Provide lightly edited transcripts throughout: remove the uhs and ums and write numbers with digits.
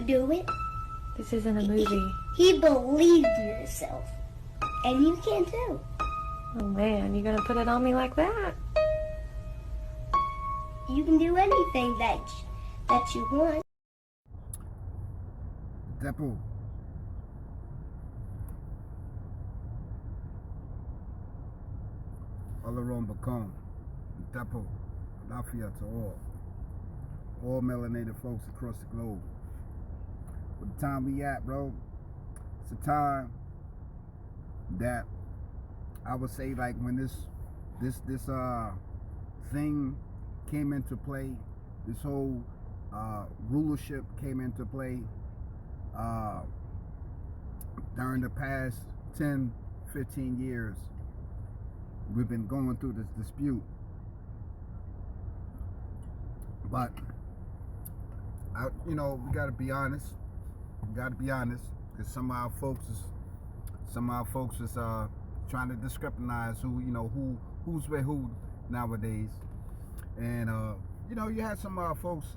do it. This isn't a movie. He believed in himself. And you can too. Oh man, you gonna put it on me like that? You can do anything that you want. Depo. Alaron Bacon. Depo. Lafayette to all melanated folks across the globe. What the time we at, bro? It's a time that I would say, like, when this thing came into play, this whole rulership came into play during the past 10, 15 years. We've been going through this dispute. But we gotta be honest. We gotta be honest, because some of our folks is trying to discriminize who's with who nowadays. And you had some of our folks,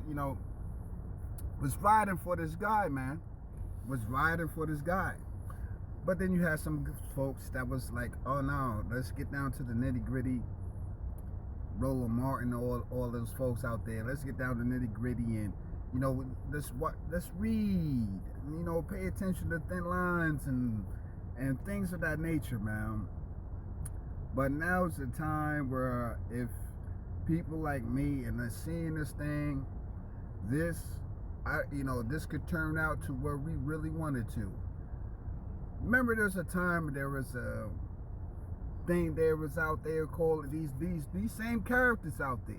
was riding for this guy, man. But then you had some folks that was like, oh no, let's get down to the nitty gritty. Roland Martin, all those folks out there. Let's get down to nitty gritty and let's read. Pay attention to thin lines and things of that nature, man. But now's the time where if people like me and they're seeing this thing, this could turn out to where we really wanted to. Remember, there's a time there was a thing there was out there called these same characters out there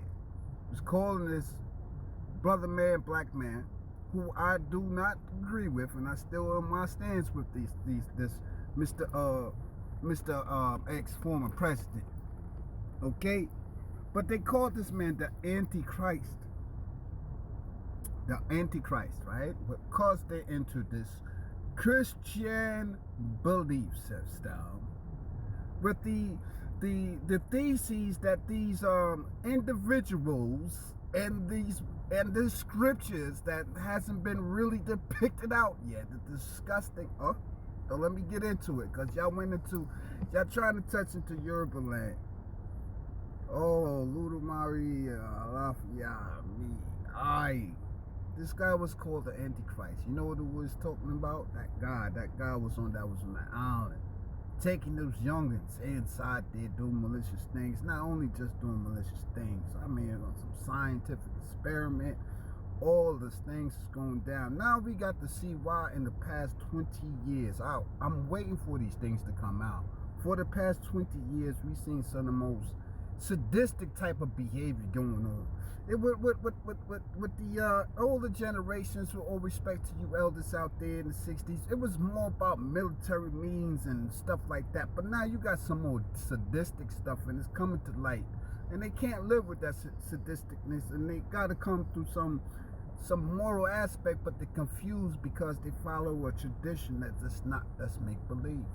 was calling this brother man, black man, who I do not agree with, and I still on my stance with this Mr. ex-former president. Okay? But they called this man the Antichrist. The Antichrist, right? Because they're into this Christian belief system with the theses that these individuals and the scriptures that hasn't been really depicted out yet. The disgusting. So let me get into it, because y'all trying to touch into Yoruba land. Oh, Ludumari, Lafayette, this guy was called the Antichrist. You know what it was talking about? That guy was on that island, taking those youngins inside there doing malicious things. Not only just doing malicious things, I mean, on some scientific experiment. All these things is going down. Now we got to see why in the past 20 years. I'm waiting for these things to come out. For the past 20 years, we've seen some of the most sadistic type of behavior going on. With the older generations, with all respect to you elders out there in the 60s, it was more about military means and stuff like that. But now you got some more sadistic stuff, and it's coming to light. And they can't live with that sadisticness, and they got to come through some moral aspect, but they're confused because they follow a tradition that's make-believe.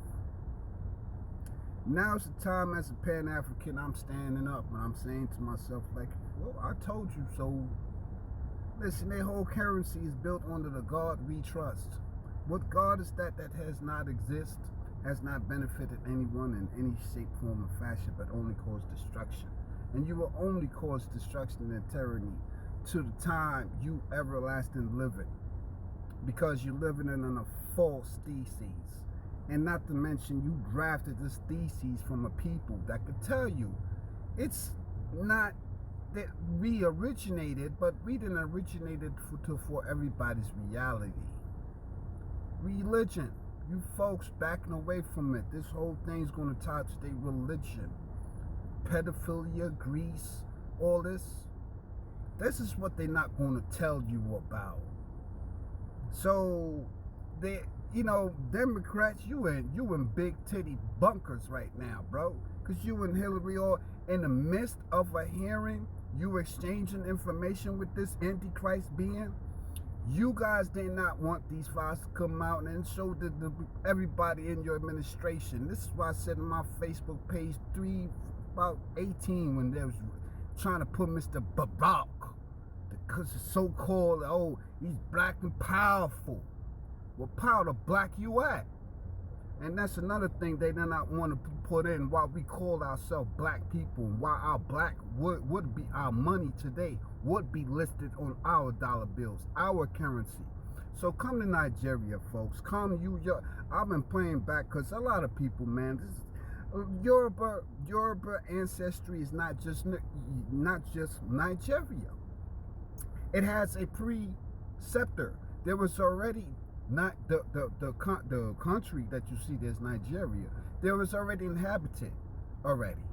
Now's the time, as a Pan-African, I'm standing up and I'm saying to myself, like, well, I told you so. Listen, their whole currency is built under the God we trust. What God is that has not exist, has not benefited anyone in any shape, form, or fashion, but only caused destruction. And you will only cause destruction and tyranny to the time you everlasting living, because you're living in a false thesis. And not to mention, you drafted this thesis from a people that could tell you it's not that we originated, but we didn't originate it for everybody's reality. Religion, you folks backing away from it. This whole thing's going to touch their religion. Pedophilia, Greece, all this. This is what they're not going to tell you about. So, Democrats, you in big titty bunkers right now, bro. Because you and Hillary are in the midst of a hearing. You exchanging information with this Antichrist being. You guys did not want these files to come out and show everybody in your administration. This is why I said on my Facebook page about 18 when they was trying to put Mr. Barack, because it's so-called, He's black and powerful. What part of black you at? And that's another thing they do not want to put in why we call ourselves black people, and why our black would be our money today, would be listed on our dollar bills, our currency. So come to Nigeria, folks. Come, I've been playing back because a lot of people, man, this is, Yoruba ancestry is not just Nigeria. It has a preceptor. There was already not the country that you see, there's Nigeria. There was already inhabited already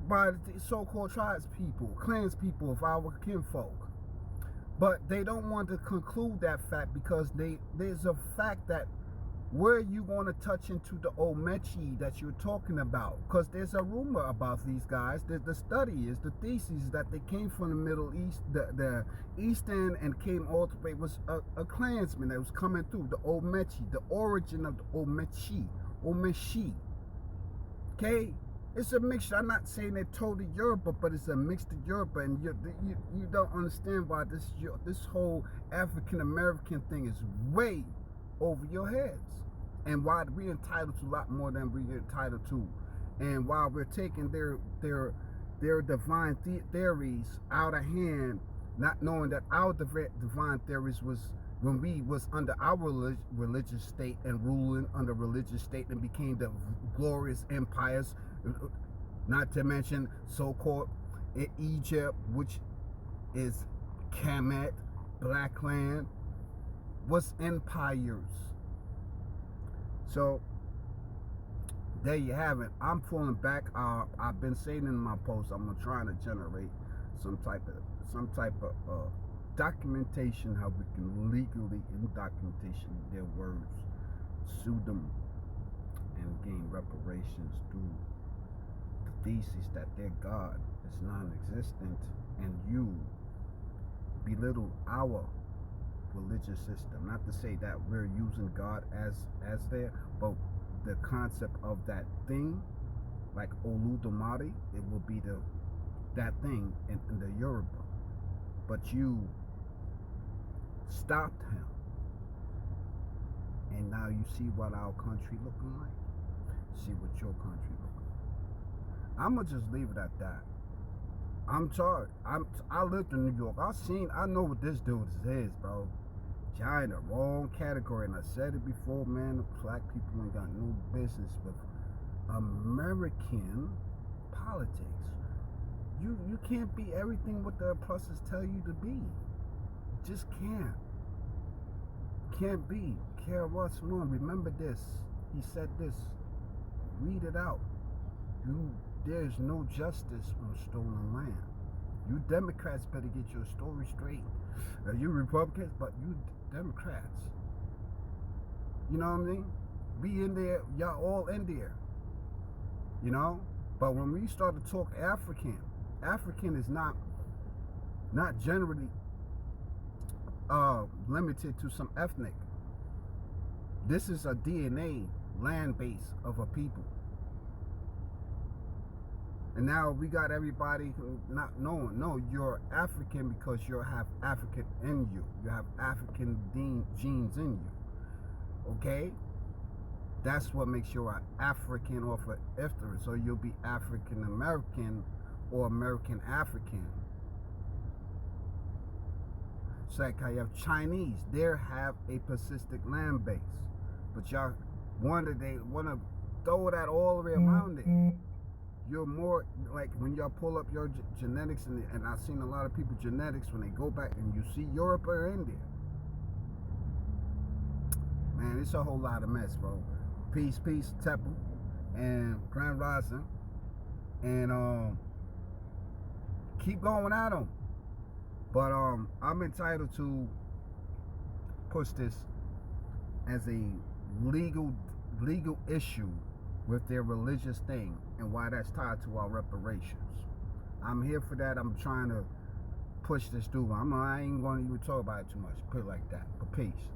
by the so-called tribes people, clans people of our kinfolk. But they don't want to conclude that fact because there's a fact that where you going to touch into the Omechi that you're talking about, because there's a rumor about these guys. The study is the thesis that they came from the Middle East, the East End, and came all the way, was a clansman that was coming through, the Omechi, the origin of the Omechi. Okay, it's a mixture. I'm not saying they're totally Yoruba, but it's a mixed Yoruba, and you don't understand why this whole African American thing is way over your heads, and why we're entitled to a lot more than we're entitled to, and why we're taking their divine theories out of hand, not knowing that our divine theories was when we was under our religious state and ruling under religious state and became the glorious empires, not to mention so-called Egypt, which is Kemet, Black Land, was empires. So there you have it. I'm falling back. I've been saying in my post, I'm trying to generate some type of documentation, how we can legally, in documentation, their words, sue them and gain reparations through the thesis that their God is non-existent, and you belittle our religious system. Not to say that we're using God as there, but the concept of that thing, like Oludumare, it will be that thing in the Yoruba. But you stopped him, and now you see what our country looking like. See what your country looking like. I'ma just leave it at that. I'm sorry. I lived in New York. I know what this dude is, bro. Y'all in the wrong category, and I said it before, man. The black people ain't got no business with American politics. You can't be everything what the oppressors tell you to be. You just can't. Can't be. Care what's wrong. Remember this. He said this. Read it out. There's no justice on stolen land. You Democrats better get your story straight. You Republicans, but you Democrats. You know what I mean? We in there, y'all all in there. You know? But when we start to talk African is not generally limited to some ethnic. This is a DNA land base of a people. And now we got everybody who not knowing. No, you're African because you have African in you. You have African genes in you. Okay? That's what makes you an African off of iftar. So you'll be African American or American African. It's like how you have Chinese. They have a persistent land base. But y'all wonder, they want to throw that all the way around it. You're more like when y'all pull up your genetics, and I've seen a lot of people genetics when they go back and you see Europe or India. Man, it's a whole lot of mess, bro. Peace, Temple, and Grand Rising, and keep going at them. But I'm entitled to push this as a legal issue with their religious thing, and why that's tied to our reparations. I'm here for that. I'm trying to push this through. I ain't going to even talk about it too much. Put it like that. But peace.